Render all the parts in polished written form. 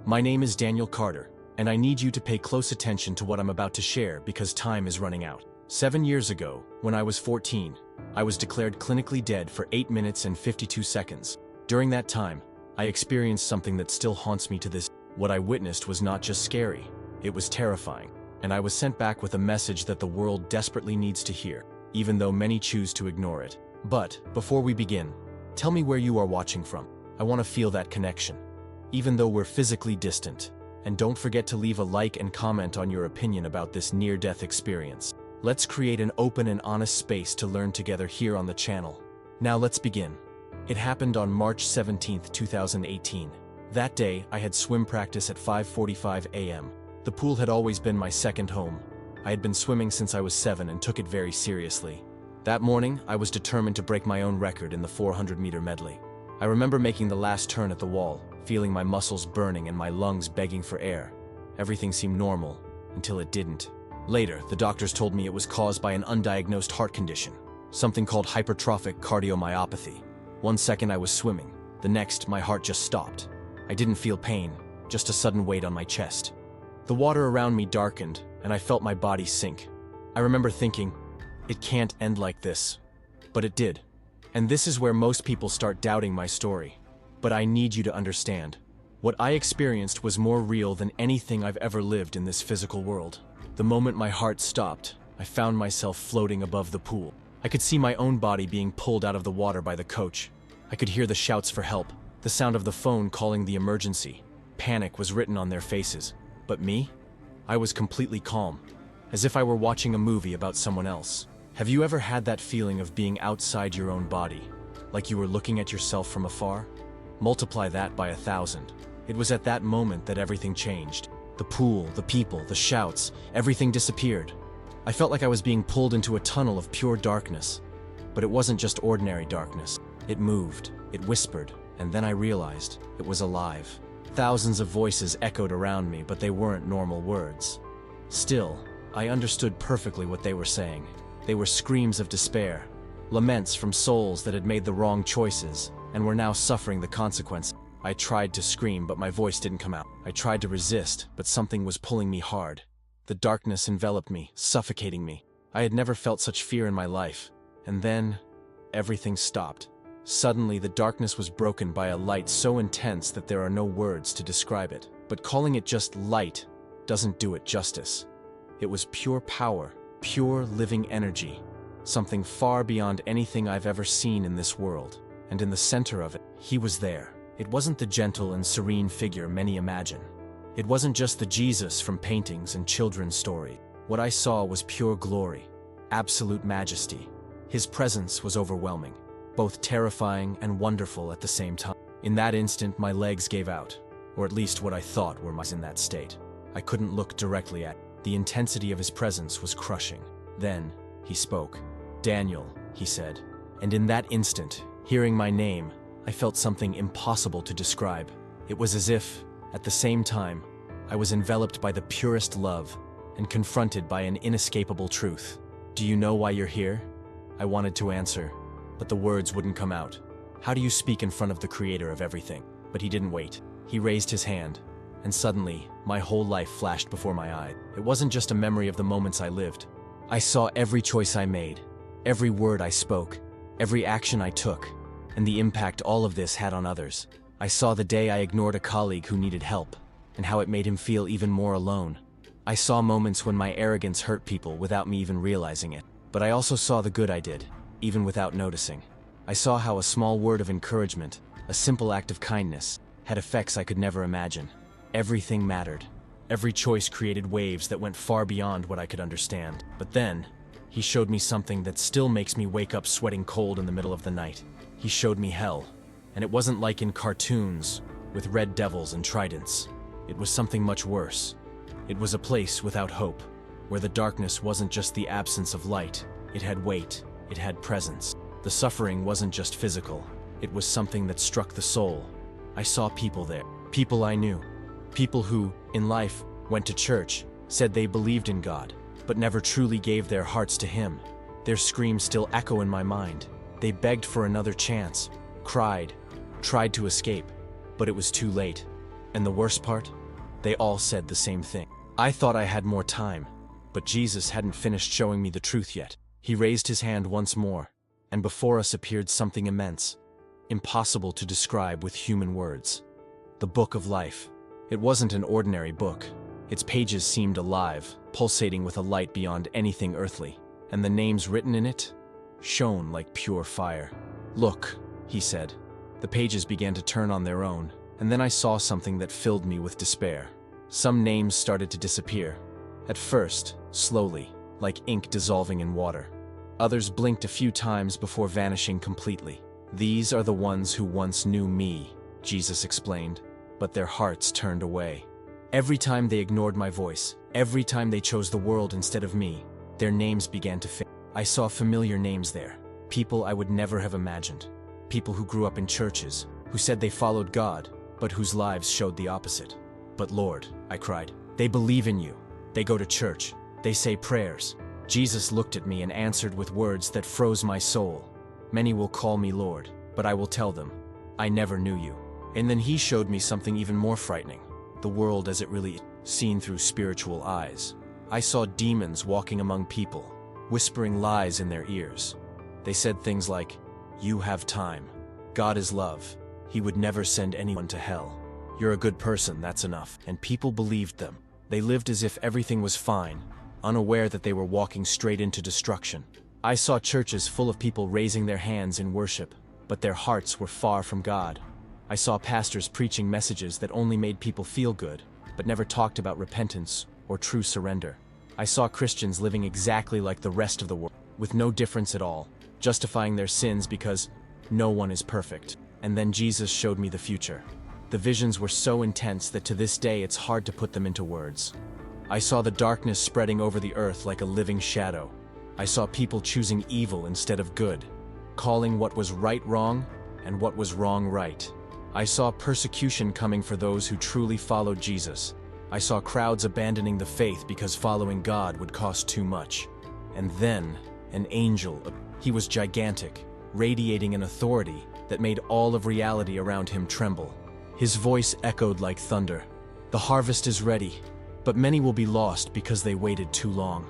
My name is Daniel Carter, and I need you to pay close attention to what I'm about to share because time is running out. 7 years ago, when I was 14, I was declared clinically dead for 8 minutes and 52 seconds. During that time, I experienced something that still haunts me to this. What I witnessed was not just scary, it was terrifying, and I was sent back with a message that the world desperately needs to hear, even though many choose to ignore it. But, before we begin, tell me where you are watching from. I want to feel that connection, even though we're physically distant. And don't forget to leave a like and comment on your opinion about this near-death experience. Let's create an open and honest space to learn together here on the channel. Now let's begin. It happened on March 17, 2018. That day, I had swim practice at 5:45 a.m. The pool had always been my second home. I had been swimming since I was 7 and took it very seriously. That morning, I was determined to break my own record in the 400-meter medley. I remember making the last turn at the wall, feeling my muscles burning and my lungs begging for air. Everything seemed normal, until it didn't. Later, the doctors told me it was caused by an undiagnosed heart condition, something called hypertrophic cardiomyopathy. 1 second I was swimming, the next my heart just stopped. I didn't feel pain, just a sudden weight on my chest. The water around me darkened, and I felt my body sink. I remember thinking, it can't end like this. But it did. And this is where most people start doubting my story. But I need you to understand. What I experienced was more real than anything I've ever lived in this physical world. The moment my heart stopped, I found myself floating above the pool. I could see my own body being pulled out of the water by the coach. I could hear the shouts for help, the sound of the phone calling the emergency. Panic was written on their faces. But me? I was completely calm, as if I were watching a movie about someone else. Have you ever had that feeling of being outside your own body, like you were looking at yourself from afar? Multiply that by 1,000. It was at that moment that everything changed. The pool, the people, the shouts, everything disappeared. I felt like I was being pulled into a tunnel of pure darkness. But it wasn't just ordinary darkness. It moved, it whispered, and then I realized it was alive. Thousands of voices echoed around me, but they weren't normal words. Still, I understood perfectly what they were saying. They were screams of despair, laments from souls that had made the wrong choices and were now suffering the consequence. I tried to scream, but my voice didn't come out. I tried to resist, but something was pulling me hard. The darkness enveloped me, suffocating me. I had never felt such fear in my life. And then, everything stopped. Suddenly, the darkness was broken by a light so intense that there are no words to describe it. But calling it just light doesn't do it justice. It was pure power, pure living energy, something far beyond anything I've ever seen in this world. And in the center of it, he was there. It wasn't the gentle and serene figure many imagine. It wasn't just the Jesus from paintings and children's stories. What I saw was pure glory, absolute majesty. His presence was overwhelming, both terrifying and wonderful at the same time. In that instant, my legs gave out, or at least what I thought were in that state. I couldn't look directly at him. The intensity of his presence was crushing. Then, he spoke. "Daniel," he said. And in that instant, hearing my name, I felt something impossible to describe. It was as if, at the same time, I was enveloped by the purest love and confronted by an inescapable truth. "Do you know why you're here?" I wanted to answer, but the words wouldn't come out. How do you speak in front of the creator of everything? But he didn't wait. He raised his hand, and suddenly, my whole life flashed before my eyes. It wasn't just a memory of the moments I lived. I saw every choice I made, every word I spoke, every action I took, and the impact all of this had on others. I saw the day I ignored a colleague who needed help, and how it made him feel even more alone. I saw moments when my arrogance hurt people without me even realizing it. But I also saw the good I did, even without noticing. I saw how a small word of encouragement, a simple act of kindness, had effects I could never imagine. Everything mattered. Every choice created waves that went far beyond what I could understand. But then, he showed me something that still makes me wake up sweating cold in the middle of the night. He showed me hell. And it wasn't like in cartoons, with red devils and tridents. It was something much worse. It was a place without hope, where the darkness wasn't just the absence of light. It had weight. It had presence. The suffering wasn't just physical. It was something that struck the soul. I saw people there. People I knew. People who, in life, went to church, said they believed in God, but never truly gave their hearts to Him. Their screams still echo in my mind. They begged for another chance, cried, tried to escape, but it was too late. And the worst part? They all said the same thing. I thought I had more time, but Jesus hadn't finished showing me the truth yet. He raised his hand once more, and before us appeared something immense, impossible to describe with human words. The Book of Life. It wasn't an ordinary book. Its pages seemed alive, pulsating with a light beyond anything earthly, and the names written in it shone like pure fire. "Look," he said. The pages began to turn on their own, and then I saw something that filled me with despair. Some names started to disappear. At first, slowly, like ink dissolving in water. Others blinked a few times before vanishing completely. "These are the ones who once knew me," Jesus explained, "but their hearts turned away. Every time they ignored my voice, every time they chose the world instead of me, their names began to fade. I saw familiar names there, people I would never have imagined. People who grew up in churches, who said they followed God, but whose lives showed the opposite. But Lord," I cried, "they believe in you. They go to church. They say prayers." Jesus looked at me and answered with words that froze my soul. "Many will call me Lord, but I will tell them, I never knew you." And then he showed me something even more frightening. The world as it really is, seen through spiritual eyes. I saw demons walking among people, whispering lies in their ears. They said things like, "You have time. God is love. He would never send anyone to hell. You're a good person, that's enough." And people believed them. They lived as if everything was fine, unaware that they were walking straight into destruction. I saw churches full of people raising their hands in worship, but their hearts were far from God. I saw pastors preaching messages that only made people feel good, but never talked about repentance or true surrender. I saw Christians living exactly like the rest of the world, with no difference at all, justifying their sins because no one is perfect. And then Jesus showed me the future. The visions were so intense that to this day it's hard to put them into words. I saw the darkness spreading over the earth like a living shadow. I saw people choosing evil instead of good, calling what was right wrong and what was wrong right. I saw persecution coming for those who truly followed Jesus. I saw crowds abandoning the faith because following God would cost too much. And then, an angel, he was gigantic, radiating an authority that made all of reality around him tremble. His voice echoed like thunder. "The harvest is ready, but many will be lost because they waited too long."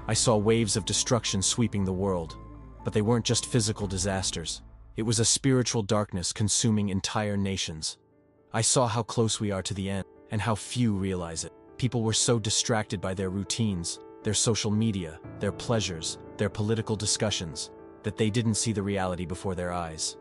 I saw waves of destruction sweeping the world, but they weren't just physical disasters. It was a spiritual darkness consuming entire nations. I saw how close we are to the end, and how few realize it. People were so distracted by their routines, their social media, their pleasures, their political discussions, that they didn't see the reality before their eyes.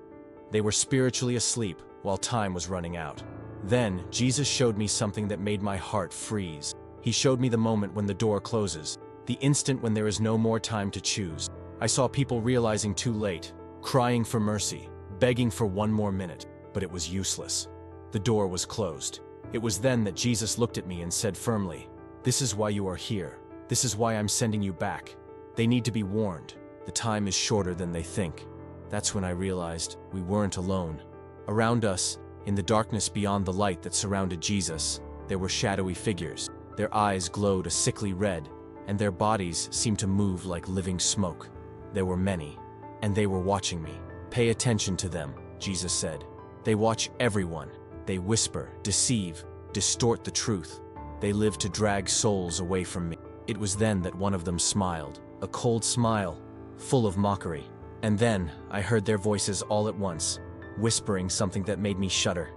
They were spiritually asleep while time was running out. Then, Jesus showed me something that made my heart freeze. He showed me the moment when the door closes, the instant when there is no more time to choose. I saw people realizing too late, crying for mercy, begging for one more minute, but it was useless. The door was closed. It was then that Jesus looked at me and said firmly, "This is why you are here. This is why I'm sending you back. They need to be warned. The time is shorter than they think." That's when I realized we weren't alone. Around us, in the darkness beyond the light that surrounded Jesus, there were shadowy figures. Their eyes glowed a sickly red, and their bodies seemed to move like living smoke. There were many, and they were watching me. "Pay attention to them," Jesus said. "They watch everyone. They whisper, deceive, distort the truth. They live to drag souls away from me." It was then that one of them smiled, a cold smile, full of mockery. And then I heard their voices all at once, whispering something that made me shudder.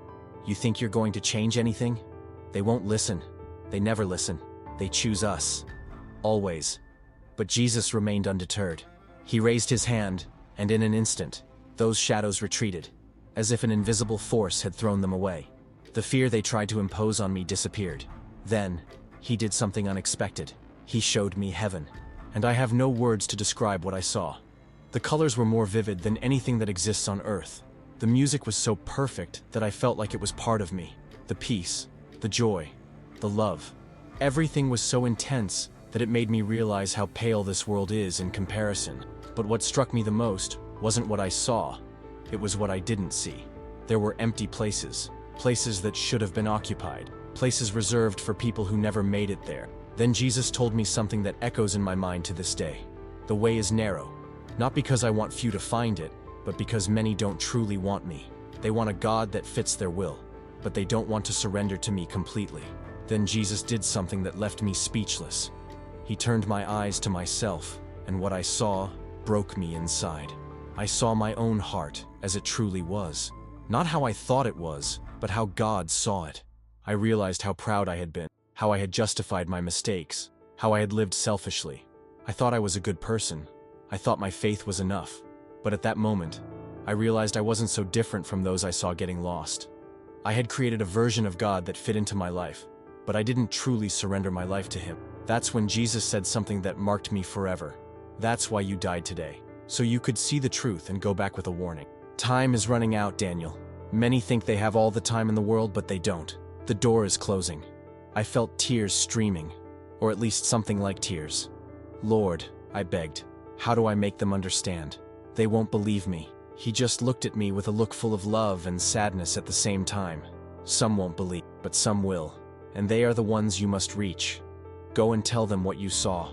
"You think you're going to change anything? They won't listen. They never listen. They choose us. Always." But Jesus remained undeterred. He raised his hand, and in an instant, those shadows retreated, as if an invisible force had thrown them away. The fear they tried to impose on me disappeared. Then, he did something unexpected. He showed me heaven, and I have no words to describe what I saw. The colors were more vivid than anything that exists on Earth. The music was so perfect that I felt like it was part of me. The peace, the joy, the love. Everything was so intense that it made me realize how pale this world is in comparison. But what struck me the most wasn't what I saw, it was what I didn't see. There were empty places, places that should have been occupied, places reserved for people who never made it there. Then Jesus told me something that echoes in my mind to this day. The way is narrow, not because I want few to find it, but because many don't truly want me. They want a God that fits their will. but they don't want to surrender to me completely. Then Jesus did something that left me speechless. He turned my eyes to myself, and what I saw broke me inside. I saw my own heart as it truly was. Not how I thought it was, but how God saw it. I realized how proud I had been, how I had justified my mistakes, how I had lived selfishly. I thought I was a good person. I thought my faith was enough. But at that moment, I realized I wasn't so different from those I saw getting lost. I had created a version of God that fit into my life, but I didn't truly surrender my life to Him. That's when Jesus said something that marked me forever. That's why you died today, so you could see the truth and go back with a warning. Time is running out, Daniel. Many think they have all the time in the world, but they don't. The door is closing. I felt tears streaming, or at least something like tears. Lord, I begged, how do I make them understand? They won't believe me. He just looked at me with a look full of love and sadness at the same time. Some won't believe, but some will. And they are the ones you must reach. Go and tell them what you saw.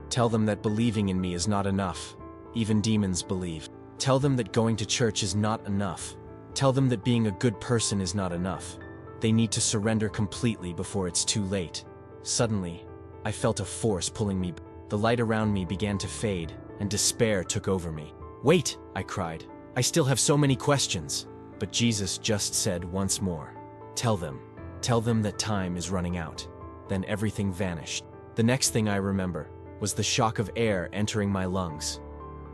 Tell them that believing in me is not enough. Even demons believe. Tell them that going to church is not enough. Tell them that being a good person is not enough. They need to surrender completely before it's too late. Suddenly, I felt a force pulling me. The light around me began to fade, and despair took over me. Wait, I cried. I still have so many questions. But Jesus just said once more, tell them that time is running out. Then everything vanished. The next thing I remember was the shock of air entering my lungs.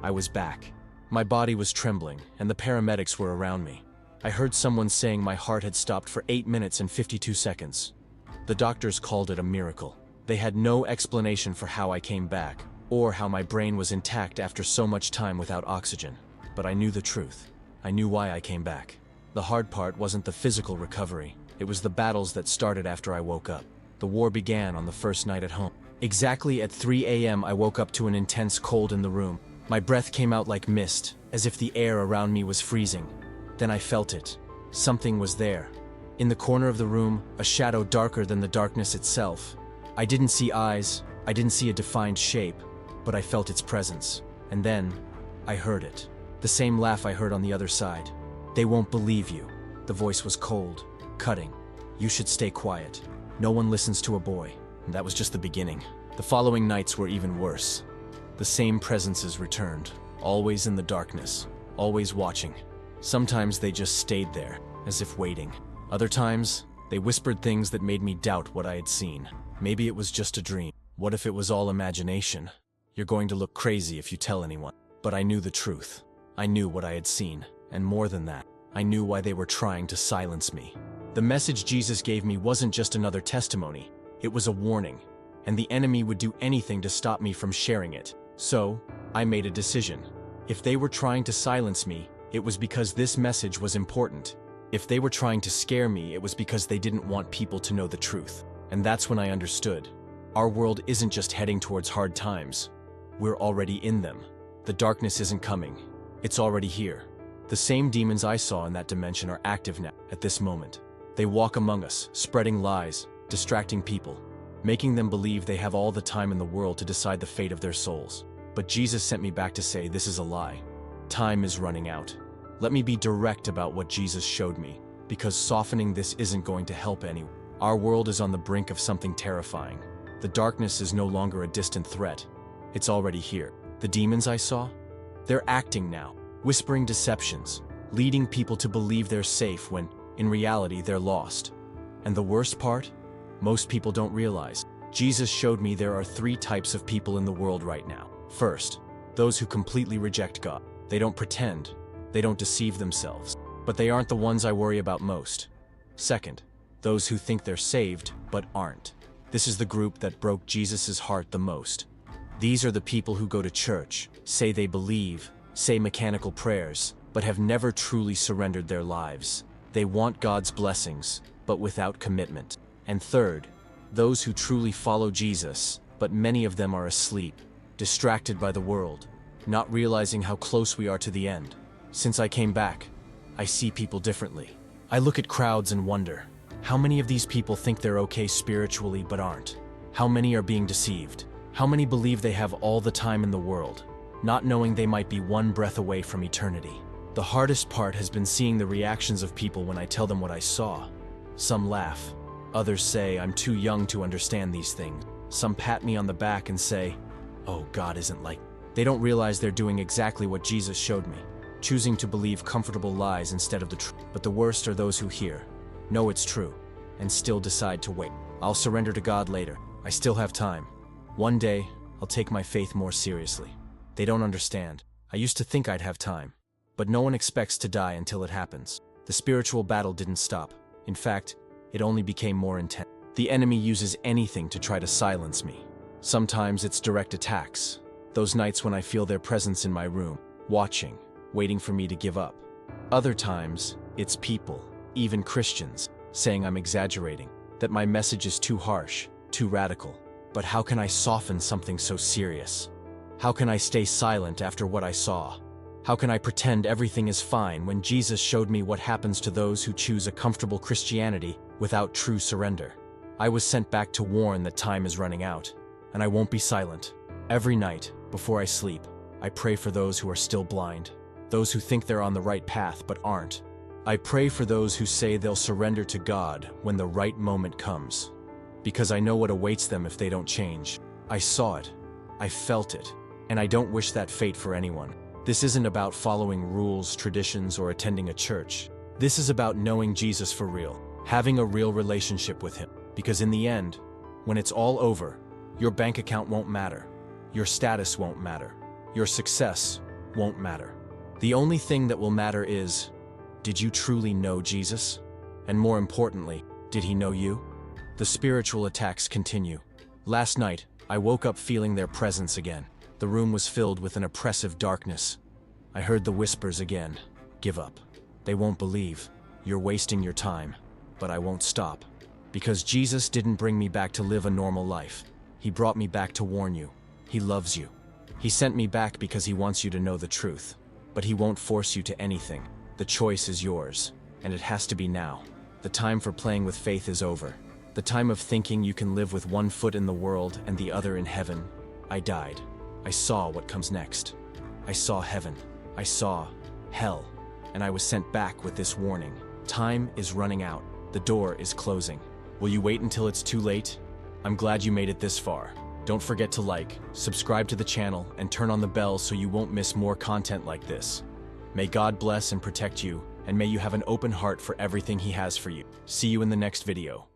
I was back. My body was trembling, and the paramedics were around me. I heard someone saying my heart had stopped for 8 minutes and 52 seconds. The doctors called it a miracle. They had no explanation for how I came back, or how my brain was intact after so much time without oxygen. But I knew the truth. I knew why I came back. The hard part wasn't the physical recovery. It was the battles that started after I woke up. The war began on the first night at home. Exactly at 3 a.m. I woke up to an intense cold in the room. My breath came out like mist, as if the air around me was freezing. Then I felt it. Something was there. In the corner of the room, a shadow darker than the darkness itself. I didn't see eyes, I didn't see a defined shape, but I felt its presence. And then, I heard it. The same laugh I heard on the other side. They won't believe you. The voice was cold, cutting. You should stay quiet. No one listens to a boy. And that was just the beginning. The following nights were even worse. The same presences returned, always in the darkness, always watching. Sometimes they just stayed there, as if waiting. Other times, they whispered things that made me doubt what I had seen. Maybe it was just a dream. What if it was all imagination? You're going to look crazy if you tell anyone. But I knew the truth. I knew what I had seen, and more than that, I knew why they were trying to silence me. The message Jesus gave me wasn't just another testimony. It was a warning, and the enemy would do anything to stop me from sharing it. So, I made a decision. If they were trying to silence me, it was because this message was important. If they were trying to scare me, it was because they didn't want people to know the truth. And that's when I understood. Our world isn't just heading towards hard times. We're already in them. The darkness isn't coming. It's already here. The same demons I saw in that dimension are active now, at this moment. They walk among us, spreading lies, distracting people, making them believe they have all the time in the world to decide the fate of their souls. But Jesus sent me back to say this is a lie. Time is running out. Let me be direct about what Jesus showed me, because softening this isn't going to help anyone. Our world is on the brink of something terrifying. The darkness is no longer a distant threat. It's already here. The demons I saw? They're acting now, whispering deceptions, leading people to believe they're safe when, in reality, they're lost. And the worst part? Most people don't realize. Jesus showed me there are 3 types of people in the world right now. First, those who completely reject God. They don't pretend. They don't deceive themselves. But they aren't the ones I worry about most. Second, those who think they're saved, but aren't. This is the group that broke Jesus' heart the most. These are the people who go to church, say they believe, say mechanical prayers, but have never truly surrendered their lives. They want God's blessings, but without commitment. And third, those who truly follow Jesus, but many of them are asleep, distracted by the world, not realizing how close we are to the end. Since I came back, I see people differently. I look at crowds and wonder, how many of these people think they're okay spiritually but aren't? How many are being deceived? How many believe they have all the time in the world, not knowing they might be one breath away from eternity? The hardest part has been seeing the reactions of people when I tell them what I saw. Some laugh. Others say I'm too young to understand these things. Some pat me on the back and say, "Oh, God isn't like." They don't realize they're doing exactly what Jesus showed me, choosing to believe comfortable lies instead of the truth. But the worst are those who hear, know it's true, and still decide to wait. I'll surrender to God later. I still have time. One day, I'll take my faith more seriously. They don't understand. I used to think I'd have time. But no one expects to die until it happens. The spiritual battle didn't stop. In fact, it only became more intense. The enemy uses anything to try to silence me. Sometimes it's direct attacks. Those nights when I feel their presence in my room, watching, waiting for me to give up. Other times, it's people, even Christians, saying I'm exaggerating, that my message is too harsh, too radical. But how can I soften something so serious? How can I stay silent after what I saw? How can I pretend everything is fine when Jesus showed me what happens to those who choose a comfortable Christianity without true surrender? I was sent back to warn that time is running out, and I won't be silent. Every night, before I sleep, I pray for those who are still blind, those who think they're on the right path but aren't. I pray for those who say they'll surrender to God when the right moment comes, because I know what awaits them if they don't change. I saw it, I felt it, and I don't wish that fate for anyone. This isn't about following rules, traditions, or attending a church. This is about knowing Jesus for real, having a real relationship with Him. Because in the end, when it's all over, your bank account won't matter, your status won't matter, your success won't matter. The only thing that will matter is, did you truly know Jesus? And more importantly, did He know you? The spiritual attacks continue. Last night, I woke up feeling their presence again. The room was filled with an oppressive darkness. I heard the whispers again. Give up. They won't believe. You're wasting your time. But I won't stop. Because Jesus didn't bring me back to live a normal life. He brought me back to warn you. He loves you. He sent me back because He wants you to know the truth. But He won't force you to anything. The choice is yours. And it has to be now. The time for playing with faith is over. The time of thinking you can live with one foot in the world and the other in heaven. I died. I saw what comes next. I saw heaven. I saw hell. And I was sent back with this warning. Time is running out. The door is closing. Will you wait until it's too late? I'm glad you made it this far. Don't forget to like, subscribe to the channel, and turn on the bell so you won't miss more content like this. May God bless and protect you, and may you have an open heart for everything He has for you. See you in the next video.